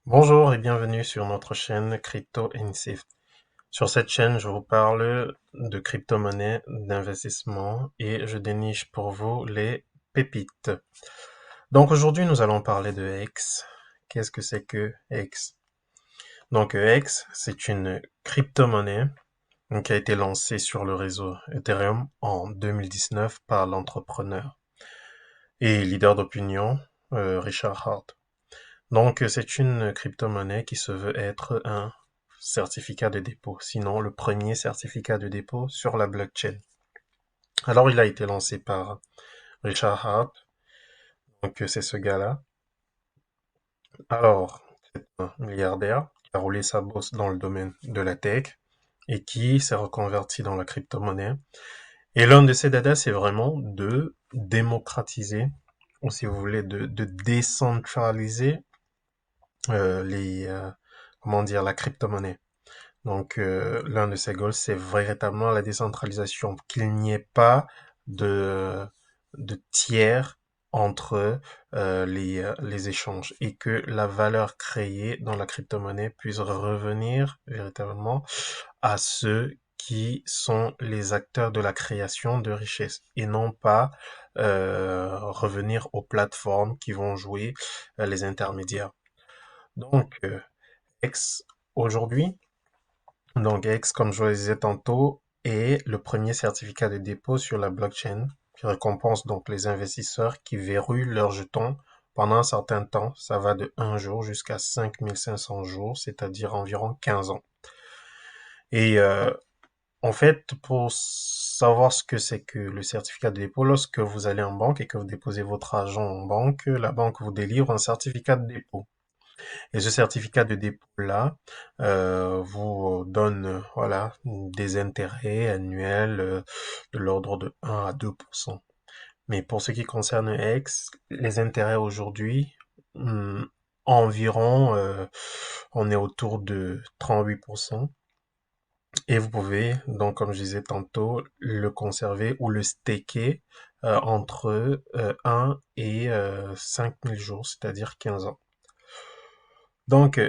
Bonjour et bienvenue sur notre chaîne Crypto NC. Sur cette chaîne, je vous parle de crypto-monnaies, d'investissement et je déniche pour vous les pépites. Donc aujourd'hui, nous allons parler de X. Qu'est-ce que c'est que X? Donc X, c'est une crypto-monnaie qui a été lancée sur le réseau Ethereum en 2019 par l'entrepreneur et leader d'opinion Richard Hart. Donc, c'est une crypto-monnaie qui se veut être un certificat de dépôt, sinon le premier certificat de dépôt sur la blockchain. Alors, il a été lancé par Richard Hart, donc c'est ce gars-là. Alors, c'est un milliardaire qui a roulé sa bosse dans le domaine de la tech et qui s'est reconverti dans la crypto-monnaie. Et l'un de ses dadas, c'est vraiment de démocratiser, ou si vous voulez, de décentraliser comment dire, la crypto-monnaie. Donc, l'un de ses goals, c'est véritablement la décentralisation, qu'il n'y ait pas de, de tiers entre les échanges et que la valeur créée dans la crypto-monnaie puisse revenir véritablement à ceux qui sont les acteurs de la création de richesse et non pas revenir aux plateformes qui vont jouer les intermédiaires. Donc, X aujourd'hui, donc X, comme je le disais tantôt, est le premier certificat de dépôt sur la blockchain qui récompense donc les investisseurs qui verrouillent leurs jetons pendant un certain temps. Ça va de 1 jour jusqu'à 5500 jours, c'est-à-dire environ 15 ans. Et en fait, pour savoir ce que c'est que le certificat de dépôt, lorsque vous allez en banque et que vous déposez votre argent en banque, la banque vous délivre un certificat de dépôt. Et ce certificat de dépôt-là vous donne voilà, des intérêts annuels de l'ordre de 1 à 2%. Mais pour ce qui concerne X, les intérêts aujourd'hui, hum, environ, on est autour de 38%. Et vous pouvez, donc comme je disais tantôt, le conserver ou le staker entre 1 et 5000 jours, c'est-à-dire 15 ans. Donc,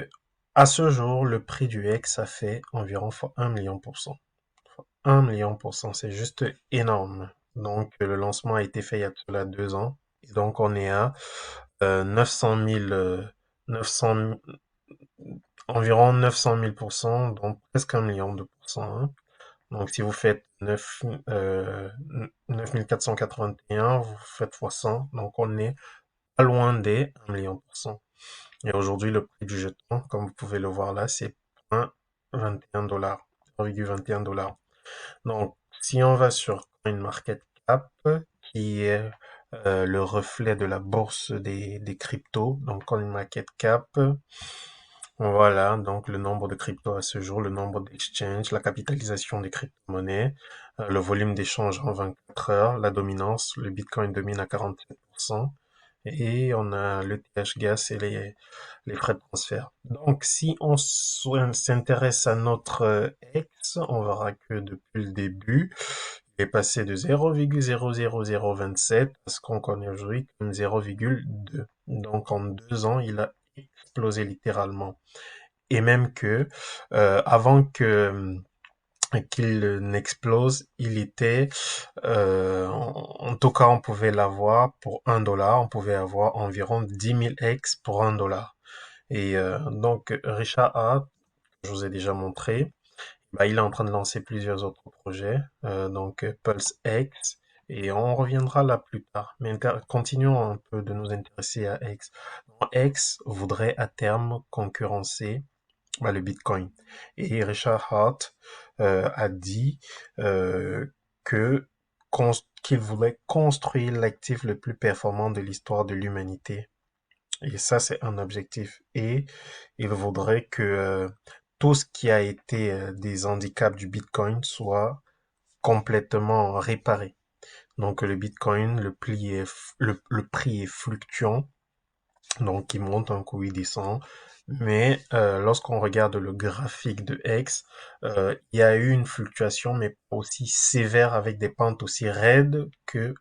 à ce jour, le prix du X a fait environ fois 1 million pour cent. 1 million pour cent, c'est juste énorme. Donc, le lancement a été fait il y a cela 2 ans. Et donc, on est à 900 000, 900, environ 900 000 pour cent, donc presque 1 million de pourcents. Hein. Donc, si vous faites 9 481, vous faites fois 100. Donc, on est pas loin des 1 million pour cent. Et aujourd'hui, le prix du jeton, comme vous pouvez le voir là, c'est 0,21 $, 0,21 $. Donc, si on va sur CoinMarketCap, qui est le reflet de la bourse des cryptos, donc CoinMarketCap, voilà, donc le nombre de cryptos à ce jour, le nombre d'exchanges, la capitalisation des crypto-monnaies, le volume d'échanges en 24 heures, la dominance, le Bitcoin domine à 47%, et on a le TH gas et les frais de transfert. Donc, si on s'intéresse à notre ex, on verra que depuis le début, il est passé de 0,00027 à ce qu'on connaît aujourd'hui comme 0,2. Donc, en 2 ans, il a explosé littéralement. Et même que, avant que qu'il n'explose, il était, en tout cas, on pouvait l'avoir pour 1 $, on pouvait avoir environ 10 000 X pour 1 $. Et donc, Richard Hart, je vous ai déjà montré, bah, il est en train de lancer plusieurs autres projets, donc Pulse X, et on reviendra là plus tard. Mais continuons un peu de nous intéresser à X. X voudrait à terme concurrencer bah, le Bitcoin. Et Richard Hart a dit que qu'il voulait construire l'actif le plus performant de l'histoire de l'humanité. Et ça, c'est un objectif. Et il voudrait que tout ce qui a été des handicaps du Bitcoin soit complètement réparé. Donc le Bitcoin, le prix est fluctuant, donc il monte, un coup il descend. Mais lorsqu'on regarde le graphique de X, il y a eu une fluctuation, mais pas aussi sévère avec des pentes aussi raides que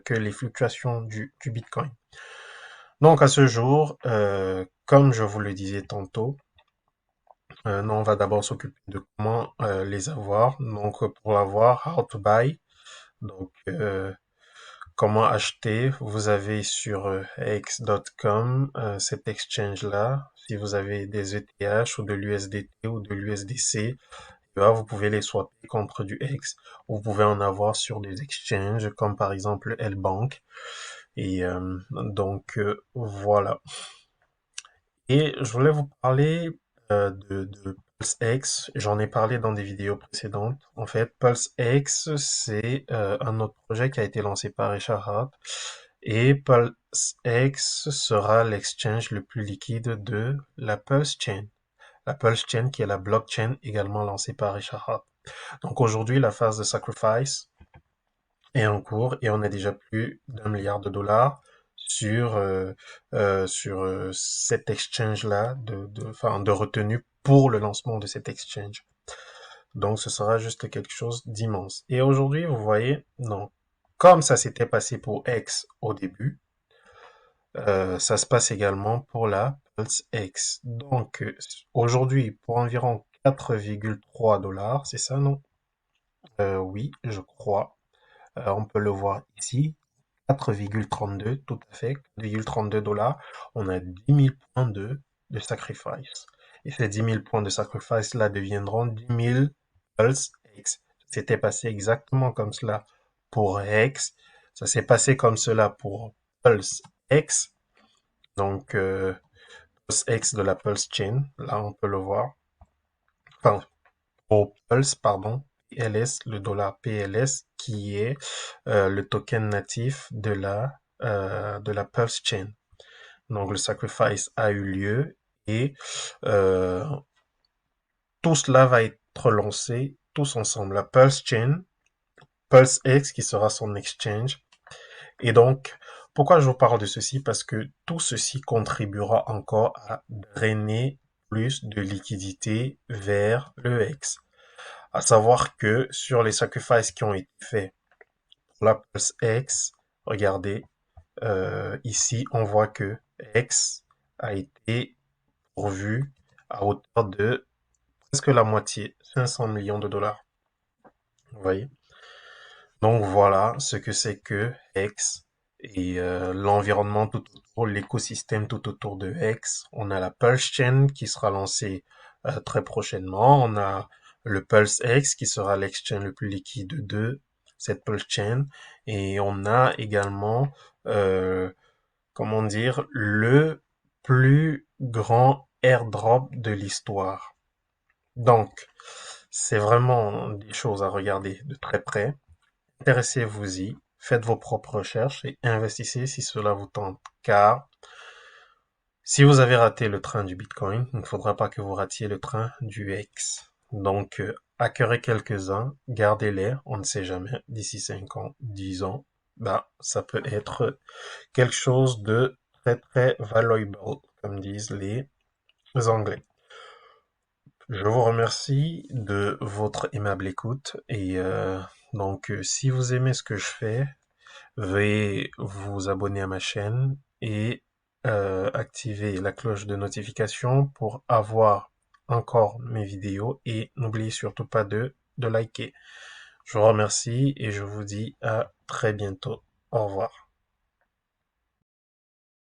les fluctuations du Bitcoin. Donc à ce jour, comme je vous le disais tantôt, nous, on va d'abord s'occuper de comment les avoir. Donc, pour l'avoir, how to buy. Donc, comment acheter? Vous avez sur x.com cet exchange-là. Si vous avez des ETH ou de l'USDT ou de l'USDC, vous pouvez les swapper contre du X. Vous pouvez en avoir sur des exchanges comme par exemple L-Bank. Et voilà. Et je voulais vous parler de PulseX. J'en ai parlé dans des vidéos précédentes. En fait, PulseX, c'est un autre projet qui a été lancé par Richard Heart. Et PulseX sera l'exchange le plus liquide de la Pulse Chain. La Pulse Chain qui est la blockchain également lancée par Richard Heart. Donc aujourd'hui, la phase de sacrifice est en cours et on a déjà plus d'1 milliard de dollars sur cet exchange-là de retenue pour le lancement de cet exchange. Donc ce sera juste quelque chose d'immense. Et aujourd'hui, vous voyez, non, comme ça s'était passé pour X au début, ça se passe également pour la Pulse X. Donc aujourd'hui, pour environ 4,3 $, c'est ça, non? Oui, je crois. On peut le voir ici. 4,32, tout à fait, 4,32 $. On a 10 000 points de sacrifice. Et ces 10 000 points de sacrifice là deviendront 10 000 Pulse X. C'était passé exactement comme cela pour X. Ça s'est passé comme cela pour Pulse X. Donc, Pulse X de la Pulse Chain. Là, on peut le voir. Enfin, pour Pulse, pardon. PLS, le dollar PLS, qui est le token natif de la Pulse Chain. Donc le sacrifice a eu lieu et euh, tout cela va être lancé tous ensemble. La Pulse Chain, Pulse X qui sera son exchange. Et donc, pourquoi je vous parle de ceci? Parce que tout ceci contribuera encore à drainer plus de liquidité vers le X. À savoir que sur les sacrifices qui ont été faits pour la Pulse X, regardez, ici, on voit que X a été pourvu à hauteur de presque la moitié, 500 millions de dollars. Vous voyez? Donc voilà ce que c'est que X et l'environnement tout autour, l'écosystème tout autour de X. On a la Pulse Chain qui sera lancée très prochainement. On a le Pulse X qui sera l'exchange le plus liquide de cette Pulse Chain. Et on a également euh, comment dire, le plus grand airdrop de l'histoire. Donc, c'est vraiment des choses à regarder de très près. Intéressez-vous-y, faites vos propres recherches et investissez si cela vous tente. Car si vous avez raté le train du Bitcoin, il ne faudra pas que vous ratiez le train du X. Donc, acquérez quelques-uns, gardez-les, on ne sait jamais, d'ici 5 ans, 10 ans, bah, ça peut être quelque chose de très très valuable, comme disent les Anglais. Je vous remercie de votre aimable écoute et si vous aimez ce que je fais, veuillez vous abonner à ma chaîne et activer la cloche de notification pour avoir encore mes vidéos et n'oubliez surtout pas de liker. Je vous remercie et je vous dis à très bientôt. Au revoir.